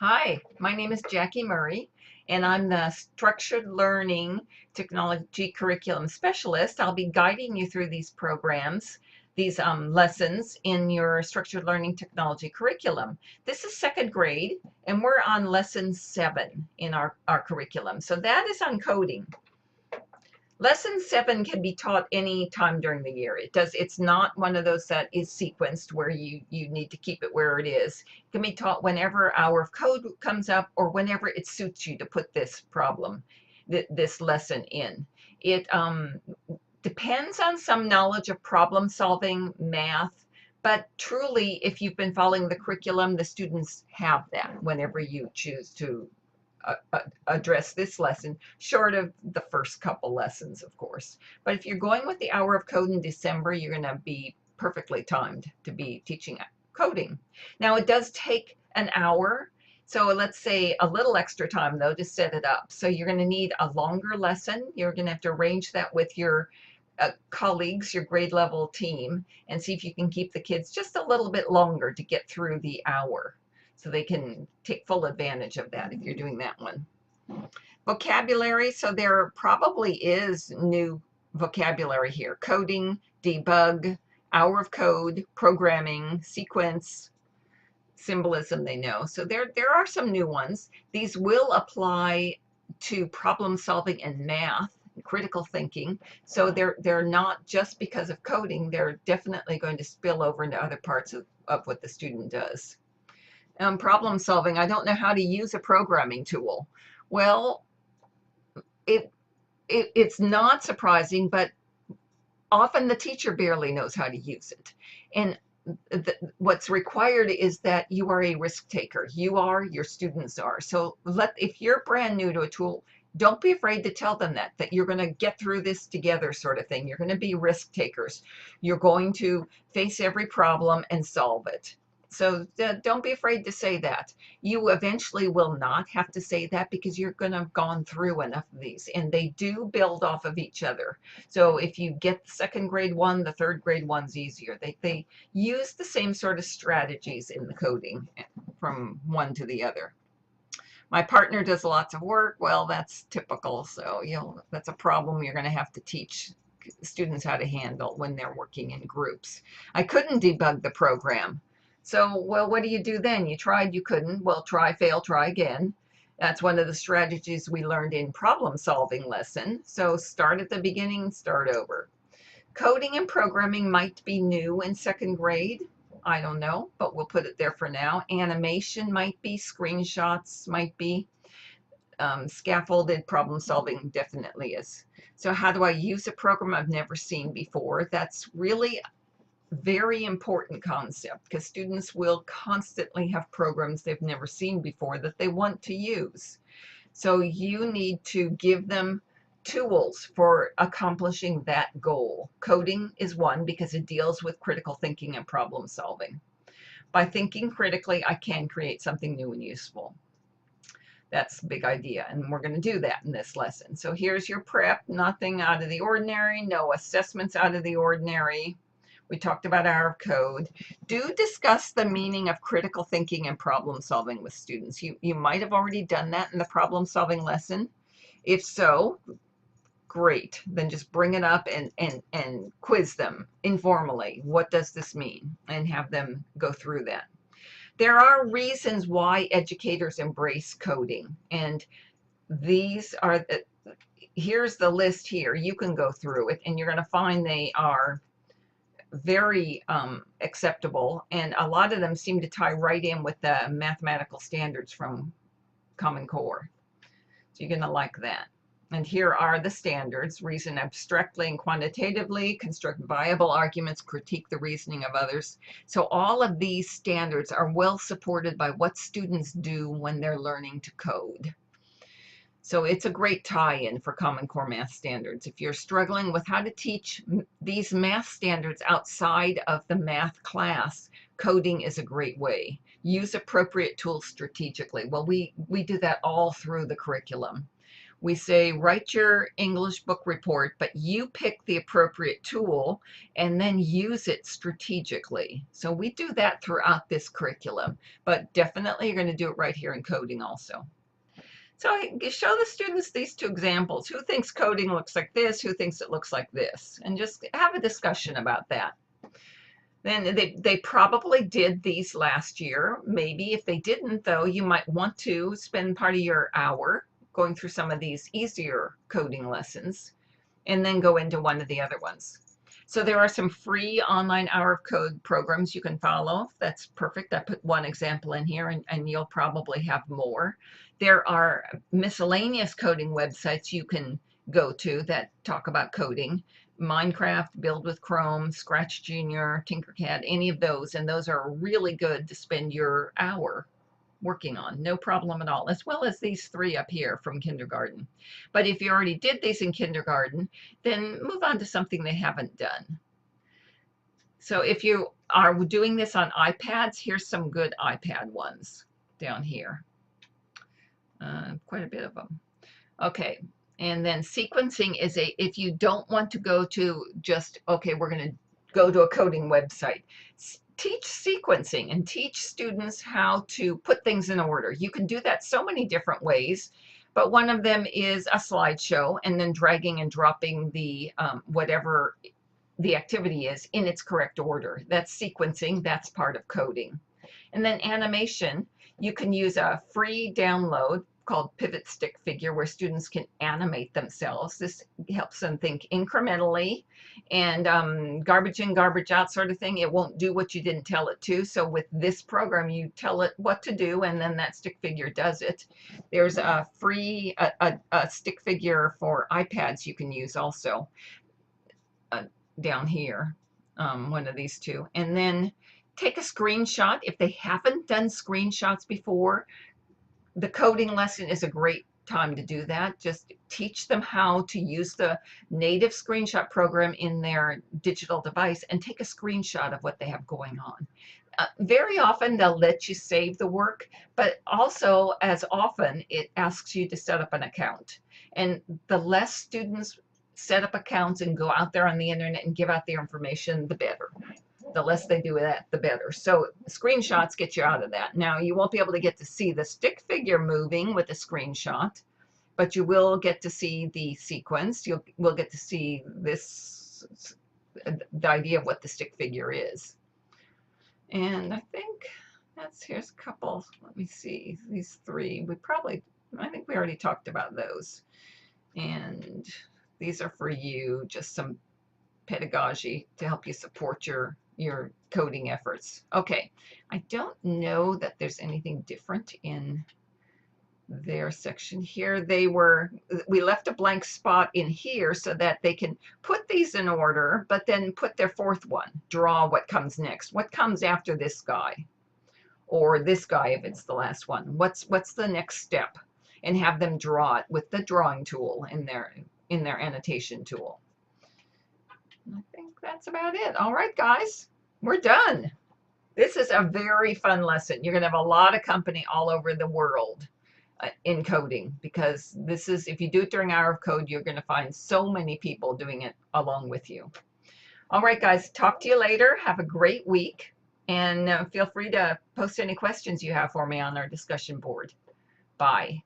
Hi, my name is Jackie Murray, and I'm the Structured Learning Technology Curriculum Specialist. I'll be guiding you through these programs, these lessons in your Structured Learning Technology curriculum. This is second grade, and we're on lesson 7 in our curriculum. So that is on coding. Lesson 7 can be taught any time during the year. It's not one of those that is sequenced where you need to keep it where it is. It can be taught whenever hour of code comes up or whenever it suits you to put this problem, this lesson in. It depends on some knowledge of problem solving, math, but truly, if you've been following the curriculum, the students have that whenever you choose to address this lesson, short of the first couple lessons, of course. But if you're going with the hour of code in December, you're going to be perfectly timed to be teaching coding. Now, it does take an hour. So let's say a little extra time, though, to set it up. So you're going to need a longer lesson. You're going to have to arrange that with your colleagues, your grade level team, and see if you can keep the kids just a little bit longer to get through the hour, so they can take full advantage of that if you're doing that one. Vocabulary, so there probably is new vocabulary here. Coding, debug, hour of code, programming, sequence, symbolism they know. So there are some new ones. These will apply to problem solving and math, critical thinking. So they're not just because of coding, they're definitely going to spill over into other parts of what the student does. Problem solving, I don't know how to use a programming tool. Well, it's not surprising, but often the teacher barely knows how to use it. And what's required is that you are a risk taker. You are, your students are. So if you're brand new to a tool, don't be afraid to tell them that you're going to get through this together, sort of thing. You're going to be risk takers. You're going to face every problem and solve it. So don't be afraid to say that. You eventually will not have to say that because you're going to have gone through enough of these, and they do build off of each other. So if you get the second grade one, the third grade one's easier. They use the same sort of strategies in the coding from one to the other. My partner does lots of work. Well, that's typical. So that's a problem you're going to have to teach students how to handle when they're working in groups. I couldn't debug the program. So, well, what do you do then? You tried, you couldn't. Well, try, fail, try again. That's one of the strategies we learned in problem solving lesson. So start at the beginning, start over. Coding and programming might be new in second grade. I don't know, but we'll put it there for now. Animation might be, screenshots might be. Scaffolded problem solving definitely is. So how do I use a program I've never seen before? That's really very important concept because students will constantly have programs they've never seen before that they want to use. So you need to give them tools for accomplishing that goal. Coding is one because it deals with critical thinking and problem solving. By thinking critically, I can create something new and useful. That's the big idea, and we're going to do that in this lesson. So here's your prep. Nothing out of the ordinary, no assessments out of the ordinary. We talked about hour of code. Do discuss the meaning of critical thinking and problem solving with students. You might have already done that in the problem solving lesson. If so, great. Then just bring it up and quiz them informally. What does this mean? And have them go through that. There are reasons why educators embrace coding, and these are here's the list here. You can go through it, and you're going to find they are very acceptable, and a lot of them seem to tie right in with the mathematical standards from Common Core. So you're going to like that. And here are the standards: reason abstractly and quantitatively, construct viable arguments, critique the reasoning of others. So all of these standards are well supported by what students do when they're learning to code. So it's a great tie-in for Common Core math standards. If you're struggling with how to teach these math standards outside of the math class, coding is a great way. Use appropriate tools strategically. Well, we do that all through the curriculum. We say, write your English book report, but you pick the appropriate tool and then use it strategically. So we do that throughout this curriculum, but definitely you're going to do it right here in coding also. So I show the students these two examples. Who thinks coding looks like this? Who thinks it looks like this? And just have a discussion about that. Then they probably did these last year. Maybe if they didn't, though, you might want to spend part of your hour going through some of these easier coding lessons and then go into one of the other ones. So there are some free online hour of code programs you can follow. That's perfect. I put one example in here, and you'll probably have more. There are miscellaneous coding websites you can go to that talk about coding. Minecraft, Build with Chrome, Scratch Junior, Tinkercad, any of those, and those are really good to spend your hour working on, no problem at all, as well as these three up here from kindergarten. But if you already did these in kindergarten, then move on to something they haven't done. So if you are doing this on iPads, here's some good iPad ones down here. Quite a bit of them. Okay, and then sequencing is if you don't want to go to just, okay, we're going to go to a coding website. Teach sequencing and teach students how to put things in order. You can do that so many different ways, but one of them is a slideshow and then dragging and dropping the whatever the activity is in its correct order. That's sequencing. That's part of coding. And then animation, you can use a free download called Pivot Stick Figure where students can animate themselves. This helps them think incrementally and garbage in, garbage out sort of thing. It won't do what you didn't tell it to. So with this program, you tell it what to do and then that stick figure does it. There's a free a stick figure for iPads you can use also down here, one of these two. And then take a screenshot. If they haven't done screenshots before, the coding lesson is a great time to do that. Just teach them how to use the native screenshot program in their digital device and take a screenshot of what they have going on. Very often they'll let you save the work, but also as often it asks you to set up an account. And the less students set up accounts and go out there on the internet and give out their information, the better. The less they do that, the better. So screenshots get you out of that. Now, you won't be able to get to see the stick figure moving with a screenshot, but you will get to see the sequence. You will get to see this, the idea of what the stick figure is. And I think here's a couple. Let me see, these three. I think we already talked about those. And these are for you, just some pedagogy to help you support your coding efforts. Okay, I don't know that there's anything different in their section here. We left a blank spot in here so that they can put these in order, but then put their fourth one, draw what comes next. What comes after this guy? Or this guy if it's the last one. What's the next step? And have them draw it with the drawing tool in their annotation tool. I think that's about it. All right, guys, we're done. This is a very fun lesson. You're going to have a lot of company all over the world in coding because this is, if you do it during Hour of Code, you're going to find so many people doing it along with you. All right, guys, talk to you later. Have a great week, and feel free to post any questions you have for me on our discussion board. Bye.